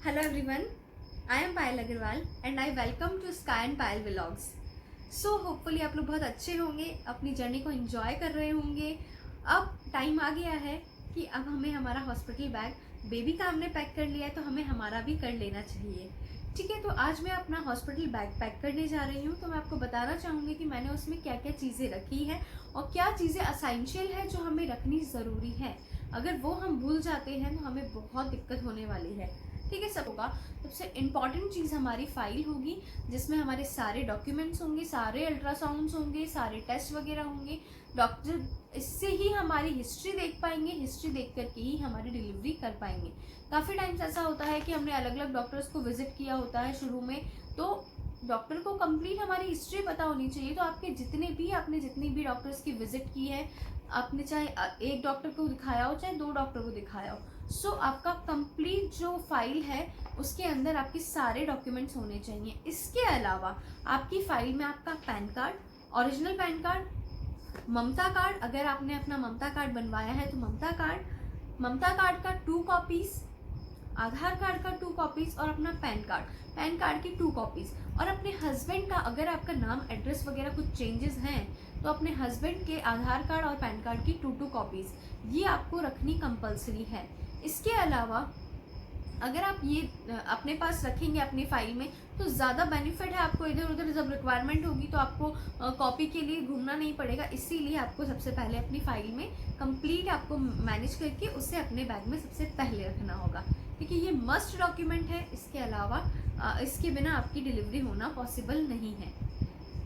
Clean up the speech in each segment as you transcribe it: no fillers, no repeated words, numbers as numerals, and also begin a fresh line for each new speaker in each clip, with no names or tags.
Hello everyone, I am Payal Agarwal and I welcome to Sky and Payal Vlogs. So hopefully आप लोग बहुत अच्छे होंगे, अपनी जर्नी को एंजॉय कर रहे होंगे। अब टाइम आ गया है कि अब हमें हमारा हॉस्पिटल बैग बेबी का हमने पैक कर लिया है तो हमें हमारा भी कर लेना चाहिए। ठीक है, तो आज मैं अपना हॉस्पिटल बैग पैक करने जा रही हूँ। तो मैं आपको बताना चाहूँगी कि मैंने उसमें क्या क्या चीज़ें रखी है और क्या चीज़ें असेंशियल है जो हमें रखनी ज़रूरी है। अगर वो हम भूल जाते हैं तो हमें बहुत दिक्कत होने वाली है। ठीक है, सब होगा। सबसे इम्पॉर्टेंट चीज़ हमारी फाइल होगी जिसमें हमारे सारे डॉक्यूमेंट्स होंगे, सारे अल्ट्रासाउंड्स होंगे, सारे टेस्ट वगैरह होंगे। डॉक्टर इससे ही हमारी हिस्ट्री देख पाएंगे, हिस्ट्री देख करके ही हमारी डिलीवरी कर पाएंगे। काफ़ी टाइम्स ऐसा होता है कि हमने अलग अलग डॉक्टर्स को विजिट किया होता है शुरू में, तो डॉक्टर को कंप्लीट हमारी हिस्ट्री पता होनी चाहिए। तो आपने जितनी भी डॉक्टर्स की विजिट की है, आपने चाहे एक डॉक्टर को दिखाया हो चाहे दो डॉक्टर को दिखाया हो, सो आपका कंप्लीट जो फाइल है उसके अंदर आपके सारे डॉक्यूमेंट्स होने चाहिए। इसके अलावा आपकी फाइल में आपका PAN card, original PAN card, Mamata card, अगर आपने अपना ममता कार्ड बनवाया है तो ममता कार्ड का 2 कॉपीज, आधार कार्ड का 2 कॉपीज और अपना पैन कार्ड की 2 कॉपीज। और अपने हस्बैंड का, अगर आपका नाम एड्रेस वगैरह कुछ चेंजेस हैं तो अपने हस्बैंड के आधार कार्ड और पैन कार्ड की 2 कॉपीज ये आपको रखनी कंपलसरी है। इसके अलावा अगर आप ये अपने पास रखेंगे अपनी फाइल में तो ज़्यादा बेनिफिट है। आपको इधर उधर जब रिक्वायरमेंट होगी तो आपको कॉपी के लिए घूमना नहीं पड़ेगा। इसीलिए आपको सबसे पहले अपनी फाइल में कंप्लीट आपको मैनेज करके उसे अपने बैग में सबसे पहले रखना होगा, क्योंकि ये मस्ट डॉक्यूमेंट है। इसके अलावा इसके बिना आपकी डिलीवरी होना पॉसिबल नहीं है।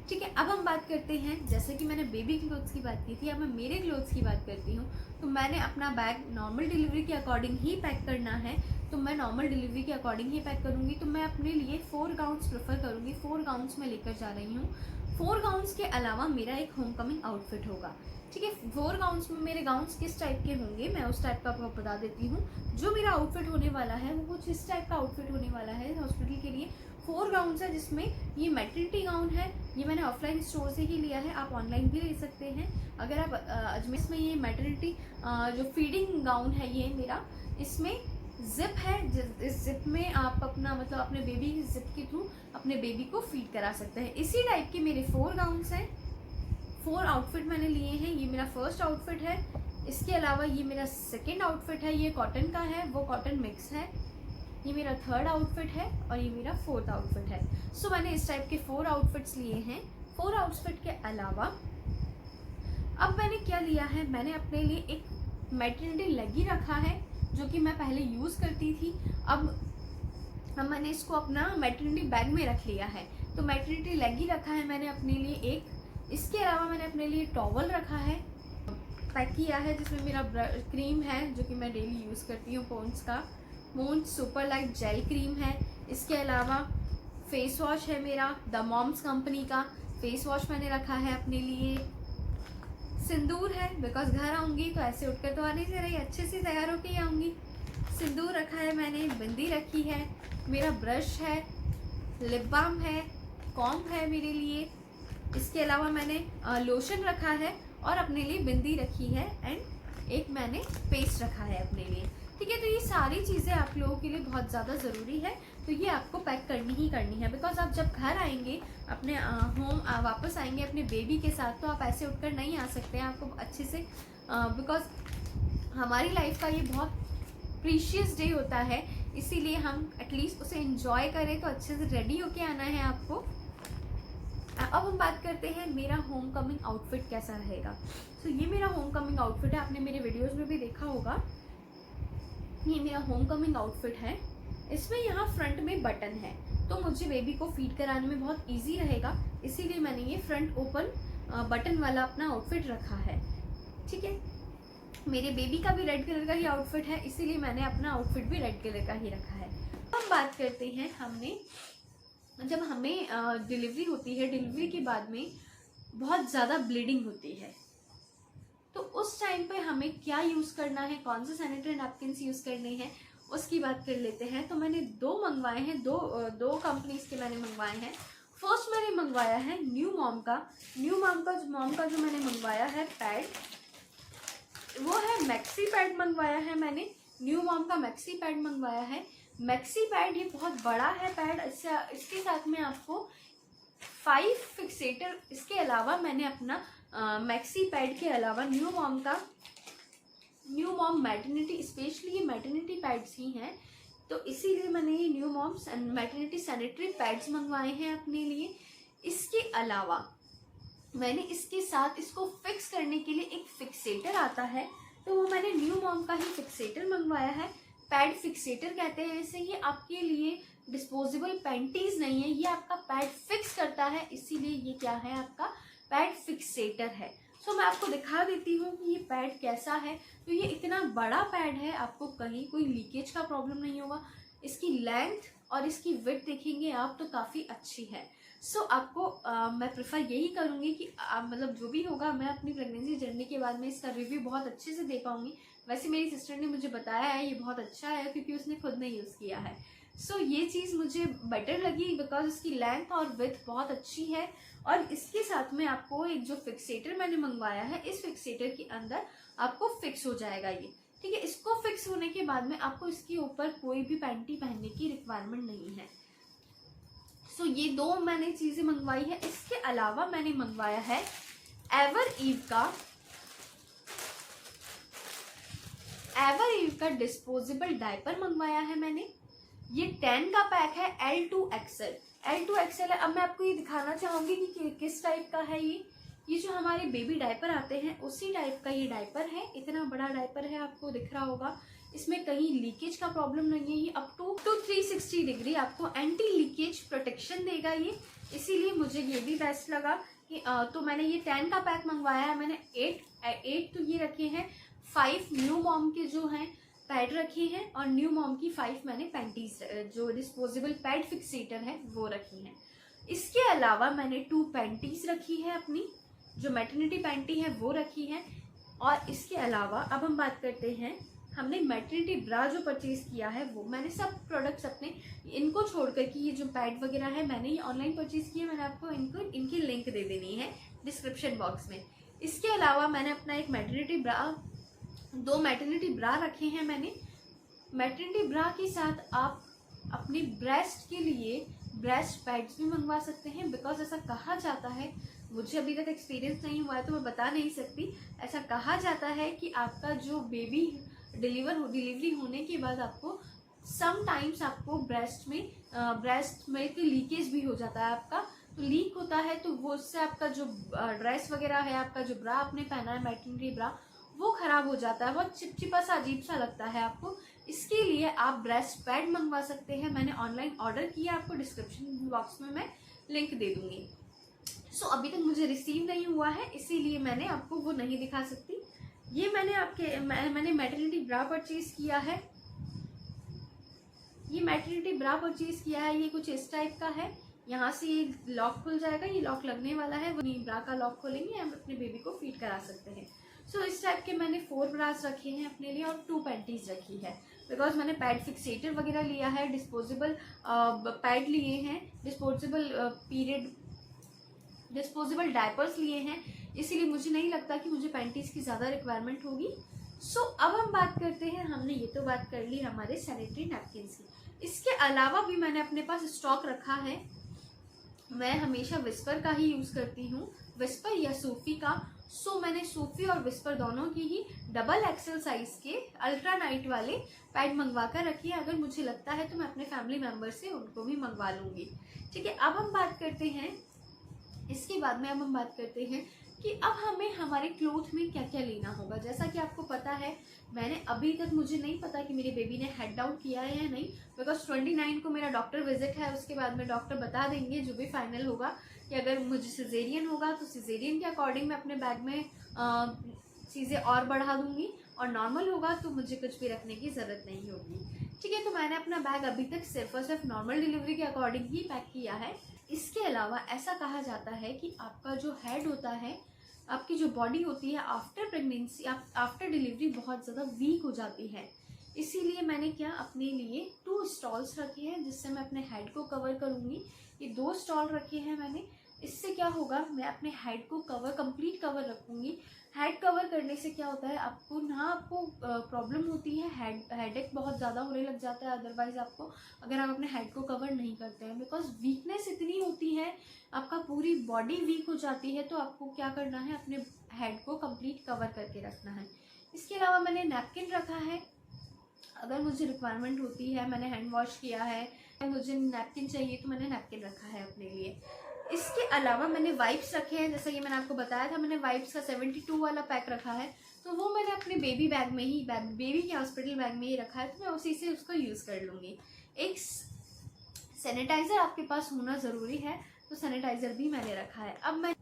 ठीक है, अब हम बात करते हैं, जैसे कि मैंने बेबी क्लोथ्स की बात की थी, अब मैं मेरे क्लोथ्स की बात करती हूँ। तो मैंने अपना बैग नॉर्मल डिलीवरी के अकॉर्डिंग ही पैक करना है, तो मैं नॉर्मल डिलीवरी के अकॉर्डिंग ही पैक करूँगी। तो मैं अपने लिए 4 गाउन्स प्रेफर करूँगी। 4 गाउन्स मैं लेकर जा रही हूँ। 4 गाउन्स के अलावा मेरा एक होम कमिंग आउटफिट होगा। ठीक है, 4 गाउन्स में मेरे गाउन्स किस टाइप के होंगे मैं उस टाइप का आपको बता देती हूँ। जो मेरा आउटफिट होने वाला है वो कुछ इस टाइप का आउटफिट होने वाला है हॉस्पिटल के लिए। 4 गाउन्स है जिसमें ये मैटरनिटी गाउन है, ये मैंने ऑफलाइन स्टोर से ही लिया है, आप ऑनलाइन भी ले सकते हैं। अगर आप अजमेर में, ये मैटरनिटी जो फीडिंग गाउन है ये मेरा, इसमें जिप है। इस जिप में आप अपना मतलब अपने बेबी की जिप के थ्रू अपने बेबी को फीड करा सकते हैं। इसी टाइप के मेरे 4 गाउन्स हैं, 4 आउटफिट मैंने लिए हैं। ये मेरा फर्स्ट आउटफिट है। इसके अलावा ये मेरा सेकेंड आउटफिट है, ये कॉटन का है, वो कॉटन मिक्स है। ये मेरा थर्ड आउटफिट है और ये मेरा 4th आउटफिट है। सो मैंने इस टाइप के 4 आउटफिट्स लिए हैं। 4 आउटफिट के अलावा अब मैंने क्या लिया है, मैंने अपने लिए एक मैटरनिटी लेगी रखा है जो कि मैं पहले यूज़ करती थी। अब मैंने इसको अपना मैटरनिटी बैग में रख लिया है। तो मैटरनिटी लेगी रखा है मैंने अपने लिए एक। इसके अलावा मैंने अपने लिए टॉवल रखा है, पैक किया है, जिसमें मेरा क्रीम है जो कि मैं डेली यूज़ करती हूँ, Pond's super light gel cream है। इसके अलावा फेस वॉश है मेरा, द मॉम्स कंपनी का फेस वॉश मैंने रखा है अपने लिए। सिंदूर है, बिकॉज घर आऊँगी तो ऐसे उठकर तो आने से रही, अच्छे से तैयार होकर ही आऊँगी। सिंदूर रखा है मैंने, बिंदी रखी है, मेरा ब्रश है, लिप बाम है, कॉम्ब है मेरे लिए। इसके अलावा मैंने लोशन रखा है और अपने लिए बिंदी रखी है एंड एक मैंने पेस्ट रखा है अपने लिए। ठीक है, तो ये सारी चीज़ें आप लोगों के लिए बहुत ज़्यादा ज़रूरी है, तो ये आपको पैक करनी ही करनी है। बिकॉज आप जब घर आएंगे अपने होम वापस आएंगे अपने बेबी के साथ, तो आप ऐसे उठकर नहीं आ सकते हैं। आपको अच्छे से, बिकॉज हमारी लाइफ का ये बहुत प्रीशियस डे होता है, इसीलिए हम एटलीस्ट उसे एंजॉय करें, तो अच्छे से रेडी होके आना है आपको। अब हम बात करते हैं मेरा होम कमिंग आउटफिट कैसा रहेगा। तो ये मेरा होम कमिंग आउटफिट है, आपने मेरे वीडियोज़ में भी देखा होगा। ये मेरा होम कमिंग आउटफिट है। इसमें यहाँ फ्रंट में बटन है, तो मुझे बेबी को फीड कराने में बहुत इजी रहेगा, इसीलिए मैंने ये फ्रंट ओपन बटन वाला अपना आउटफिट रखा है। ठीक है, मेरे बेबी का भी रेड कलर का ही आउटफिट है, इसीलिए मैंने अपना आउटफिट भी रेड कलर का ही रखा है। हम बात करते हैं, जब हमें डिलीवरी होती है, डिलीवरी के बाद में बहुत ज़्यादा ब्लीडिंग होती है, तो उस टाइम पे हमें क्या यूज़ करना है, कौन से सैनिटरी नैपकिन्स यूज़ करने हैं, उसकी बात कर लेते हैं। तो मैंने 2 मंगवाए हैं, दो कंपनीज के मैंने मंगवाए हैं। फर्स्ट मैंने मंगवाया है न्यू मॉम का जो मैंने मंगवाया है पैड, वो है मैक्सी पैड मंगवाया है मैंने। न्यू मॉम का मैक्सी पैड मंगवाया है। मैक्सी पैड, ये बहुत बड़ा है पैड। इसके साथ में आपको 5 फिक्सेटर, इसके अलावा मैंने अपना मैक्सी पैड के अलावा न्यू मॉम मैटरनिटी, स्पेशली ये मैटरनिटी पैड्स ही हैं, तो इसीलिए मैंने ये new mom maternity sanitary pads मंगवाए हैं अपने लिए। इसके अलावा मैंने इसके साथ इसको फिक्स करने के लिए एक फिक्सेटर आता है, तो वो मैंने न्यू मॉम का ही फिक्सेटर मंगवाया है। पैड फिक्सेटर कहते हैं इसे। ये आपके लिए डिस्पोजेबल पैंटीज नहीं है, ये आपका पैड फिक्स करता है, इसीलिए ये क्या है, आपका पैड फिक्सेटर है। सो मैं आपको दिखा देती हूँ कि ये पैड कैसा है। तो ये इतना बड़ा पैड है, आपको कहीं कोई लीकेज का प्रॉब्लम नहीं होगा। इसकी लेंथ और इसकी विड्थ देखेंगे आप तो काफ़ी अच्छी है। सो आपको मैं प्रेफर यही करूँगी कि मतलब जो भी होगा, मैं अपनी प्रेगनेंसी जर्नी के बाद में इसका रिव्यू बहुत अच्छे से दे पाऊँगी। वैसे मेरी सिस्टर ने मुझे बताया है ये बहुत अच्छा है, क्योंकि उसने खुद ने यूज़ किया है। सो ये चीज़ मुझे बेटर लगी बिकॉज इसकी लेंथ और विड्थ बहुत अच्छी है। और इसके साथ में आपको एक जो फिक्सेटर मैंने मंगवाया है, इस फिक्सेटर के अंदर आपको फिक्स हो जाएगा ये, ठीक है। इसको फिक्स होने के बाद में आपको इसके ऊपर कोई भी पैंटी पहनने की रिक्वायरमेंट नहीं है। सो ये 2 मैंने चीज़ें मंगवाई है। इसके अलावा मैंने मंगवाया है एवर ईव का डिस्पोजेबल डायपर मंगवाया है मैंने। ये 10 का पैक है, L2XL है। अब मैं आपको ये दिखाना चाहूँगी कि किस टाइप का है ये जो हमारे बेबी डायपर आते हैं उसी टाइप का ये डायपर है। इतना बड़ा डायपर है, आपको दिख रहा होगा। इसमें कहीं लीकेज का प्रॉब्लम नहीं है। ये अप टू 360 डिग्री आपको एंटी लीकेज प्रोटेक्शन देगा ये, इसीलिए मुझे ये भी बेस्ट लगा कि तो मैंने ये 10 का पैक मंगवाया है। मैंने 8 तो ये रखे हैं, 5 न्यू मॉम के जो हैं पैड रखी हैं, और न्यू मॉम की 5 मैंने पैंटीज जो डिस्पोजेबल पैड फिक्सेटर है वो रखी हैं। इसके अलावा मैंने 2 पैंटीज रखी है, अपनी जो मैटरनिटी पैंटी है वो रखी है। और इसके अलावा अब हम बात करते हैं, हमने मैटरनिटी ब्रा जो परचेज किया है वो मैंने सब प्रोडक्ट्स अपने इनको छोड़कर कि ये जो पैड वगैरह है मैंने ये ऑनलाइन परचेज किया। मैंने आपको इनकी लिंक दे देनी है डिस्क्रिप्शन बॉक्स में। इसके अलावा मैंने अपना एक मैटरनिटी ब्रा, 2 मैटरनिटी ब्रा रखे हैं मैंने। मैटरनिटी ब्रा के साथ आप अपनी ब्रेस्ट के लिए ब्रेस्ट पैड्स भी मंगवा सकते हैं, बिकॉज ऐसा कहा जाता है, मुझे अभी तक एक्सपीरियंस नहीं हुआ है तो मैं बता नहीं सकती, ऐसा कहा जाता है कि आपका जो बेबी डिलीवरी होने के बाद आपको समटाइम्स आपको ब्रेस्ट मिल्क लीकेज भी हो जाता है आपका, तो लीक होता है, तो वो उससे आपका जो ड्रेस वगैरह है, आपका जो ब्रा आपने पहना है मैटरनिटी ब्रा, वो खराब हो जाता है, बहुत चिपचिपा सा अजीब सा लगता है आपको। इसके लिए आप ब्रेस्ट पैड मंगवा सकते हैं। मैंने ऑनलाइन ऑर्डर किया, आपको डिस्क्रिप्शन बॉक्स में मैं लिंक दे दूंगी। सो अभी तक मुझे रिसीव नहीं हुआ है, इसीलिए मैंने आपको वो नहीं दिखा सकती। ये मैंने मैटरनिटी ब्रा परचेज किया है। ये मैटरनिटी ब्रा परचेज किया है, ये कुछ इस टाइप का है। यहाँ से ये लॉक खुल जाएगा, ये लॉक लगने वाला है, वो ब्रा का लॉक खोलेंगे, हम अपने बेबी को फीड करा सकते हैं। सो इस टाइप के मैंने 4 ब्रास रखे हैं अपने लिए और 2 पैंटीज रखी है, बिकॉज मैंने पैड फिक्सेटर वगैरह लिया है, डिस्पोजेबल पैड लिए हैं, डिस्पोजेबल डायपर्स लिए हैं, इसीलिए मुझे नहीं लगता कि मुझे पैंटीज की ज़्यादा रिक्वायरमेंट होगी। सो अब हम बात करते हैं, हमने ये तो बात कर ली हमारे सैनिटरी नैपकिन्स की। इसके अलावा भी मैंने अपने पास स्टॉक रखा है। मैं हमेशा विस्पर का ही यूज़ करती हूँ, विस्पर या सूफी का। सो मैंने सूफी और विस्पर दोनों की ही डबल एक्सेल साइज के अल्ट्रा नाइट वाले पैड मंगवा कर रखी है। अगर मुझे लगता है तो मैं अपने फैमिली मेम्बर से उनको भी मंगवा लूँगी, ठीक है। अब हम बात करते हैं, इसके बाद में अब हम बात करते हैं कि अब हमें हमारे क्लोथ में क्या क्या लेना होगा। जैसा कि आपको पता है, मैंने अभी तक मुझे नहीं पता कि मेरे बेबी ने हेड आउट किया है या नहीं, बिकॉज 29 को मेरा डॉक्टर विजिट है। उसके बाद में डॉक्टर बता देंगे जो भी फाइनल होगा, कि अगर मुझे सिजेरियन होगा तो सिजेरियन के अकॉर्डिंग मैं अपने बैग में चीज़ें और बढ़ा दूंगी, और नॉर्मल होगा तो मुझे कुछ भी रखने की ज़रूरत नहीं होगी, ठीक है। तो मैंने अपना बैग अभी तक सिर्फ और सिर्फ नॉर्मल डिलीवरी के अकॉर्डिंग ही पैक किया है। इसके अलावा ऐसा कहा जाता है कि आपका जो हेड होता है, आपकी जो बॉडी होती है आफ्टर प्रेगनेंसी, आफ्टर डिलीवरी बहुत ज़्यादा वीक हो जाती है। इसीलिए मैंने अपने लिए 2 स्टॉल्स रखे हैं जिससे मैं अपने हेड को कवर करूँगी। ये 2 स्टॉल रखे हैं मैंने, इससे क्या होगा, मैं अपने हेड को कंप्लीट कवर रखूँगी। हेड कवर करने से क्या होता है, आपको प्रॉब्लम होती है, हेडेक बहुत ज़्यादा होने लग जाता है अदरवाइज आपको, अगर आप अपने हेड को कवर नहीं करते हैं। बिकॉज वीकनेस इतनी होती है, आपका पूरी बॉडी वीक हो जाती है, तो आपको क्या करना है, अपने हेड को कंप्लीट कवर करके रखना है। इसके अलावा मैंने नैपकिन रखा है, अगर मुझे रिक्वायरमेंट होती है, मैंने हैंड वॉश किया है, मुझे नैपकिन चाहिए तो मैंने नैपकिन रखा है अपने लिए। इसके अलावा मैंने वाइप्स रखे हैं, जैसा कि मैंने आपको बताया था, मैंने वाइप्स का 72 वाला पैक रखा है, तो वो मैंने अपने बेबी बैग में ही, बेबी के हॉस्पिटल बैग में ही रखा है, तो मैं उसी से उसको यूज़ कर लूँगी। एक सैनिटाइज़र आपके पास होना ज़रूरी है, तो सैनिटाइज़र भी मैंने रखा है। अब मैं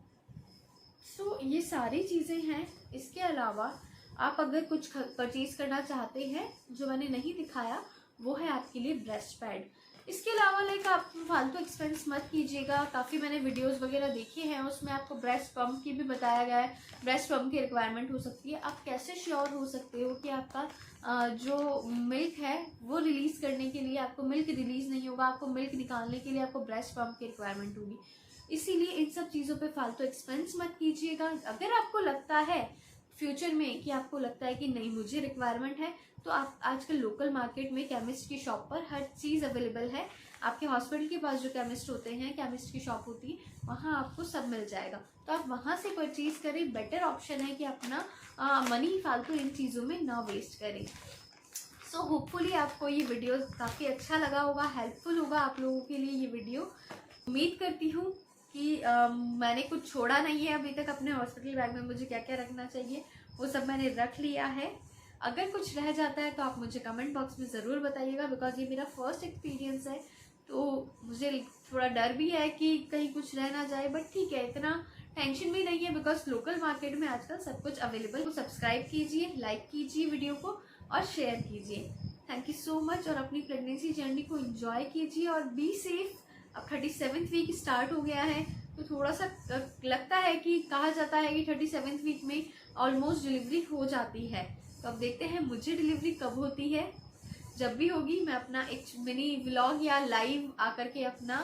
ये सारी चीज़ें हैं। इसके अलावा आप अगर कुछ परचेज़ करना चाहते हैं जो मैंने नहीं दिखाया, वो है आपके लिए ब्रेस्ट पैड। इसके अलावा आप फालतू एक्सपेंस मत कीजिएगा। काफ़ी मैंने वीडियोस वगैरह देखे हैं, उसमें आपको ब्रेस्ट पम्प की भी बताया गया है, ब्रेस्ट पम्प की रिक्वायरमेंट हो सकती है। आप कैसे श्योर हो सकते हो कि आपका जो मिल्क है वो रिलीज़ करने के लिए, आपको मिल्क रिलीज़ नहीं होगा, आपको मिल्क निकालने के लिए आपको ब्रेस्ट पम्प की रिक्वायरमेंट होगी। इसीलिए इन सब चीज़ों पे फालतू एक्सपेंस मत कीजिएगा। अगर आपको लगता है फ्यूचर में कि आपको लगता है कि नहीं मुझे रिक्वायरमेंट है, तो आप आजकल लोकल मार्केट में केमिस्ट की शॉप पर हर चीज़ अवेलेबल है। आपके हॉस्पिटल के पास जो केमिस्ट होते हैं, केमिस्ट की शॉप होती है, वहाँ आपको सब मिल जाएगा, तो आप वहाँ से परचेज़ करें। बेटर ऑप्शन है कि अपना मनी फालतू इन चीज़ों में ना वेस्ट करें। सो होपफुली आपको ये वीडियो काफ़ी अच्छा लगा होगा, हेल्पफुल होगा आप लोगों के लिए ये वीडियो। उम्मीद करती हूँ कि मैंने कुछ छोड़ा नहीं है अभी तक। अपने हॉस्पिटल बैग में मुझे क्या क्या रखना चाहिए वो सब मैंने रख लिया है। अगर कुछ रह जाता है तो आप मुझे कमेंट बॉक्स में ज़रूर बताइएगा, बिकॉज ये मेरा फर्स्ट एक्सपीरियंस है, तो मुझे थोड़ा डर भी है कि कहीं कुछ रह ना जाए, बट ठीक है, इतना टेंशन भी नहीं है, बिकॉज लोकल मार्केट में आजकल सब कुछ अवेलेबल। तो सब्सक्राइब कीजिए, लाइक कीजिए वीडियो को और शेयर कीजिए। थैंक यू सो मच, और अपनी प्रेगनेंसी जर्नी को एंजॉय कीजिए और बी सेफ। अब 37th वीक स्टार्ट हो गया है, तो थोड़ा सा लगता है कि कहा जाता है कि 37th वीक में ऑलमोस्ट डिलीवरी हो जाती है। तो अब देखते हैं मुझे डिलीवरी कब होती है। जब भी होगी मैं अपना एक मिनी व्लॉग या लाइव आकर के अपना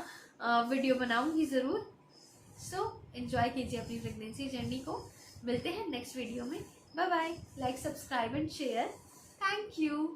वीडियो बनाऊंगी ज़रूर। सो एंजॉय कीजिए अपनी प्रेगनेंसी जर्नी को। मिलते हैं नेक्स्ट वीडियो में। Bye bye. Like, subscribe and share. Thank you.